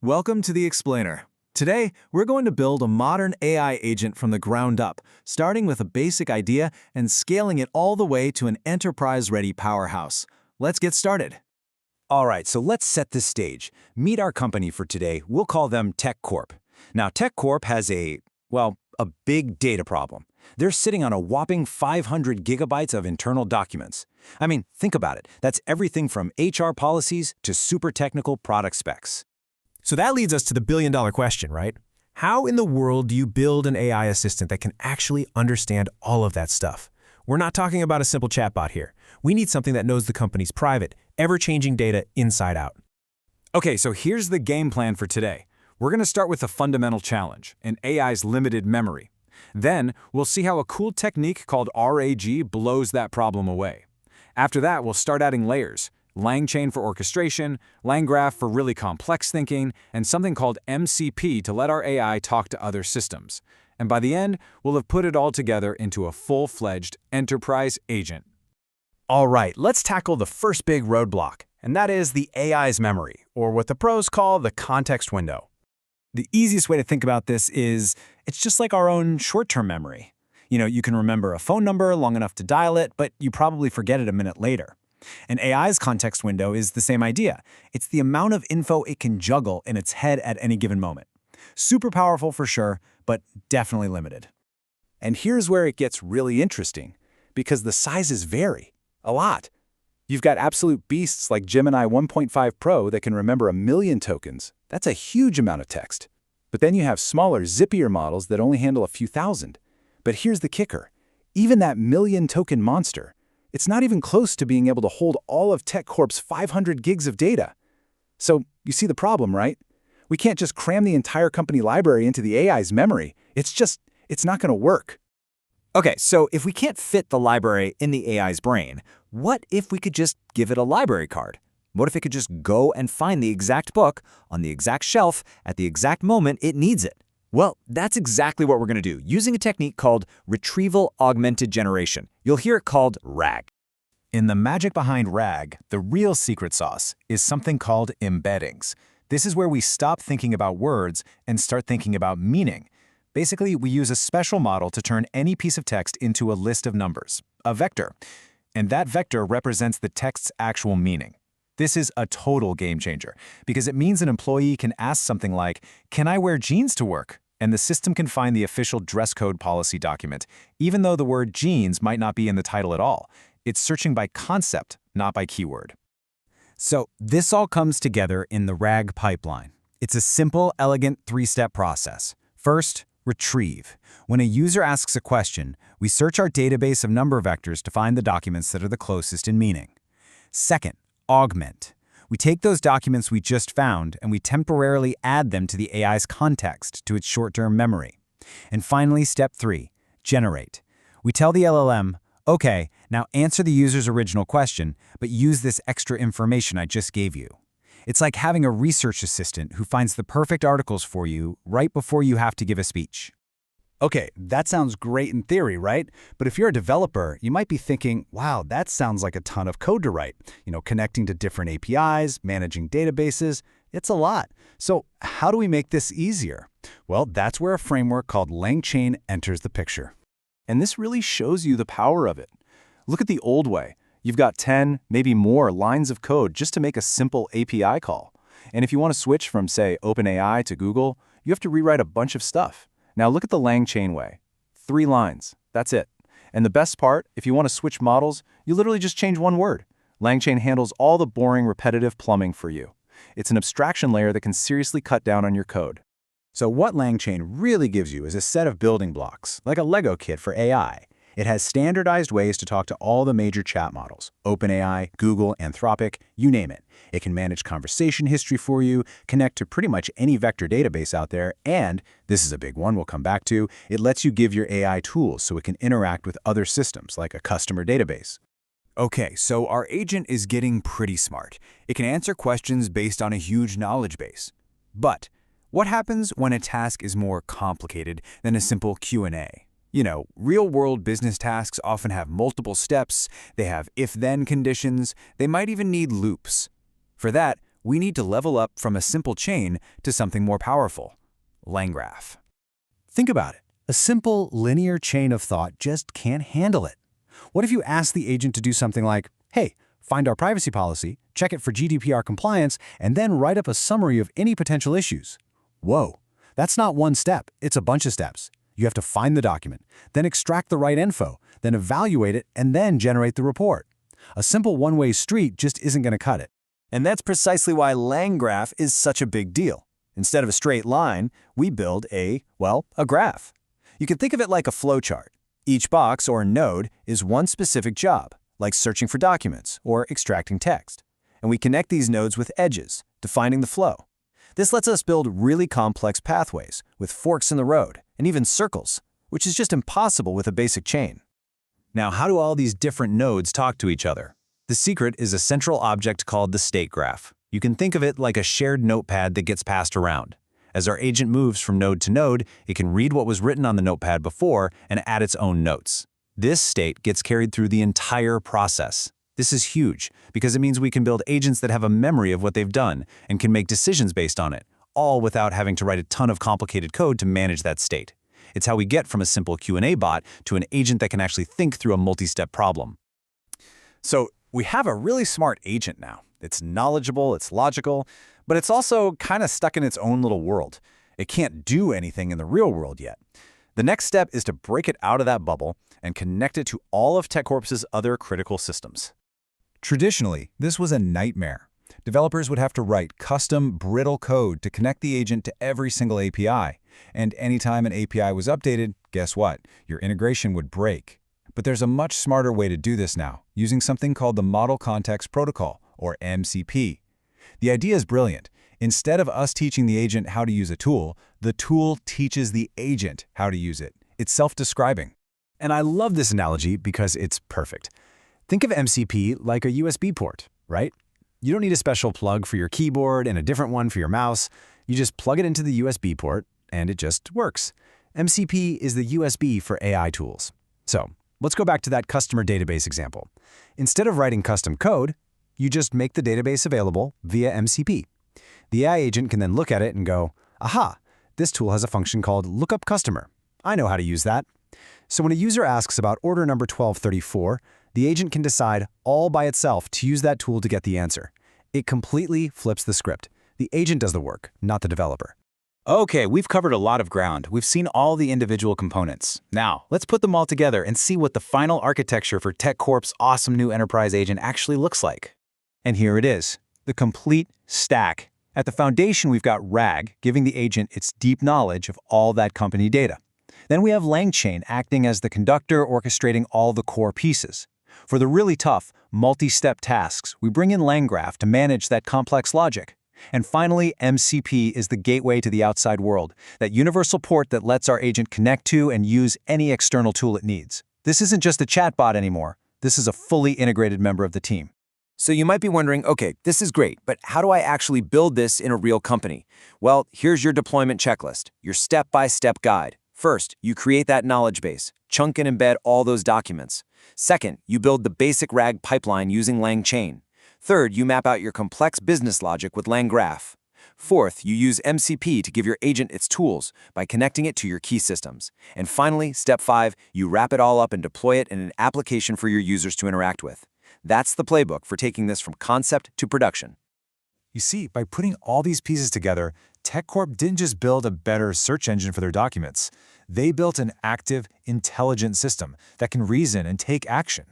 Welcome to the Explainer. Today, we're going to build a modern AI agent from the ground up, starting with a basic idea and scaling it all the way to an enterprise-ready powerhouse. Let's get started. All right, so let's set the stage. Meet our company for today. We'll call them Tech Corp. Now, Tech Corp has a big data problem. They're sitting on a whopping 500 gigabytes of internal documents. I mean, think about it. That's everything from HR policies to super technical product specs. So that leads us to the billion-dollar question, right? How in the world do you build an AI assistant that can actually understand all of that stuff? We're not talking about a simple chatbot here. We need something that knows the company's private, ever-changing data inside out. Okay, so here's the game plan for today. We're going to start with a fundamental challenge, an AI's limited memory. Then, we'll see how a cool technique called RAG blows that problem away. After that, we'll start adding layers. LangChain for orchestration, LangGraph for really complex thinking, and something called MCP to let our AI talk to other systems. And by the end, we'll have put it all together into a full-fledged enterprise agent. All right, let's tackle the first big roadblock, and that is the AI's memory, or what the pros call the context window. The easiest way to think about this is it's just like our own short-term memory. You can remember a phone number long enough to dial it, but you probably forget it a minute later. An AI's context window is the same idea. It's the amount of info it can juggle in its head at any given moment. Super powerful for sure, but definitely limited. And here's where it gets really interesting, because the sizes vary a lot. You've got absolute beasts like Gemini 1.5 Pro that can remember 1 million tokens. That's a huge amount of text. But then you have smaller, zippier models that only handle a few thousand. But here's the kicker. Even that million-token monster, it's not even close to being able to hold all of Tech Corp's 500 gigs of data. So you see the problem, right? We can't just cram the entire company library into the AI's memory. It's not going to work. Okay, so if we can't fit the library in the AI's brain, what if we could just give it a library card? What if it could just go and find the exact book on the exact shelf at the exact moment it needs it? Well, that's exactly what we're going to do, using a technique called Retrieval Augmented Generation. You'll hear it called RAG. In the magic behind RAG, the real secret sauce is something called embeddings. This is where we stop thinking about words and start thinking about meaning. Basically, we use a special model to turn any piece of text into a list of numbers, a vector. And that vector represents the text's actual meaning. This is a total game changer because it means an employee can ask something like, "Can I wear jeans to work?" And the system can find the official dress code policy document, even though the word jeans might not be in the title at all. It's searching by concept, not by keyword. So this all comes together in the RAG pipeline. It's a simple, elegant three-step process. First, retrieve. When a user asks a question, we search our database of number vectors to find the documents that are the closest in meaning. Second, augment. We take those documents we just found and we temporarily add them to the AI's context, to its short-term memory. And finally, step 3, generate. We tell the LLM, "Okay, now answer the user's original question, but use this extra information I just gave you." It's like having a research assistant who finds the perfect articles for you right before you have to give a speech. Okay, that sounds great in theory, right? But if you're a developer, you might be thinking, wow, that sounds like a ton of code to write. Connecting to different APIs, managing databases, it's a lot. So how do we make this easier? Well, that's where a framework called LangChain enters the picture. And this really shows you the power of it. Look at the old way. You've got 10, maybe more lines of code just to make a simple API call. And if you want to switch from, say, OpenAI to Google, you have to rewrite a bunch of stuff. Now look at the LangChain way. 3 lines, that's it. And the best part, if you want to switch models, you literally just change one word. LangChain handles all the boring, repetitive plumbing for you. It's an abstraction layer that can seriously cut down on your code. So what LangChain really gives you is a set of building blocks, like a Lego kit for AI. It has standardized ways to talk to all the major chat models, OpenAI, Google, Anthropic, you name it. It can manage conversation history for you, connect to pretty much any vector database out there, and, this is a big one we'll come back to, it lets you give your AI tools so it can interact with other systems like a customer database. Okay, so our agent is getting pretty smart. It can answer questions based on a huge knowledge base. But what happens when a task is more complicated than a simple Q&A? Real-world business tasks often have multiple steps, they have if-then conditions, they might even need loops. For that, we need to level up from a simple chain to something more powerful, LangGraph. Think about it. A simple, linear chain of thought just can't handle it. What if you ask the agent to do something like, hey, find our privacy policy, check it for GDPR compliance, and then write up a summary of any potential issues? Whoa, that's not one step, it's a bunch of steps. You have to find the document, then extract the right info, then evaluate it, and then generate the report. A simple one-way street just isn't going to cut it. And that's precisely why LangGraph is such a big deal. Instead of a straight line, we build a graph. You can think of it like a flowchart. Each box or node is one specific job, like searching for documents or extracting text. And we connect these nodes with edges, defining the flow. This lets us build really complex pathways with forks in the road and even circles, which is just impossible with a basic chain. Now, how do all these different nodes talk to each other? The secret is a central object called the state graph. You can think of it like a shared notepad that gets passed around. As our agent moves from node to node, it can read what was written on the notepad before and add its own notes. This state gets carried through the entire process. This is huge because it means we can build agents that have a memory of what they've done and can make decisions based on it, all without having to write a ton of complicated code to manage that state. It's how we get from a simple Q&A bot to an agent that can actually think through a multi-step problem. So we have a really smart agent now. It's knowledgeable, it's logical, but it's also kind of stuck in its own little world. It can't do anything in the real world yet. The next step is to break it out of that bubble and connect it to all of TechCorps's other critical systems. Traditionally, this was a nightmare. Developers would have to write custom, brittle code to connect the agent to every single API. And anytime an API was updated, guess what? Your integration would break. But there's a much smarter way to do this now, using something called the Model Context Protocol, or MCP. The idea is brilliant. Instead of us teaching the agent how to use a tool, the tool teaches the agent how to use it. It's self-describing. And I love this analogy because it's perfect. Think of MCP like a USB port, right? You don't need a special plug for your keyboard and a different one for your mouse. You just plug it into the USB port, and it just works. MCP is the USB for AI tools. So let's go back to that customer database example. Instead of writing custom code, you just make the database available via MCP. The AI agent can then look at it and go, aha, this tool has a function called lookup customer. I know how to use that. So when a user asks about order number 1234, the agent can decide all by itself to use that tool to get the answer. It completely flips the script. The agent does the work, not the developer. Okay, we've covered a lot of ground. We've seen all the individual components. Now, let's put them all together and see what the final architecture for TechCorp's awesome new enterprise agent actually looks like. And here it is, the complete stack. At the foundation, we've got RAG, giving the agent its deep knowledge of all that company data. Then we have LangChain acting as the conductor orchestrating all the core pieces. For the really tough, multi-step tasks, we bring in LangGraph to manage that complex logic. And finally, MCP is the gateway to the outside world, that universal port that lets our agent connect to and use any external tool it needs. This isn't just a chatbot anymore. This is a fully integrated member of the team. So you might be wondering, okay, this is great, but how do I actually build this in a real company? Well, here's your deployment checklist, your step-by-step guide. First, you create that knowledge base, chunk and embed all those documents. Second, you build the basic RAG pipeline using LangChain. Third, you map out your complex business logic with LangGraph. Fourth, you use MCP to give your agent its tools by connecting it to your key systems. And finally, step 5, you wrap it all up and deploy it in an application for your users to interact with. That's the playbook for taking this from concept to production. You see, by putting all these pieces together, TechCorp didn't just build a better search engine for their documents. They built an active, intelligent system that can reason and take action.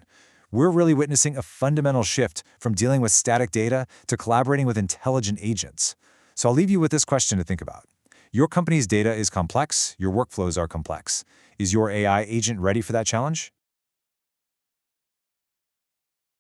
We're really witnessing a fundamental shift from dealing with static data to collaborating with intelligent agents. So I'll leave you with this question to think about. Your company's data is complex, your workflows are complex. Is your AI agent ready for that challenge?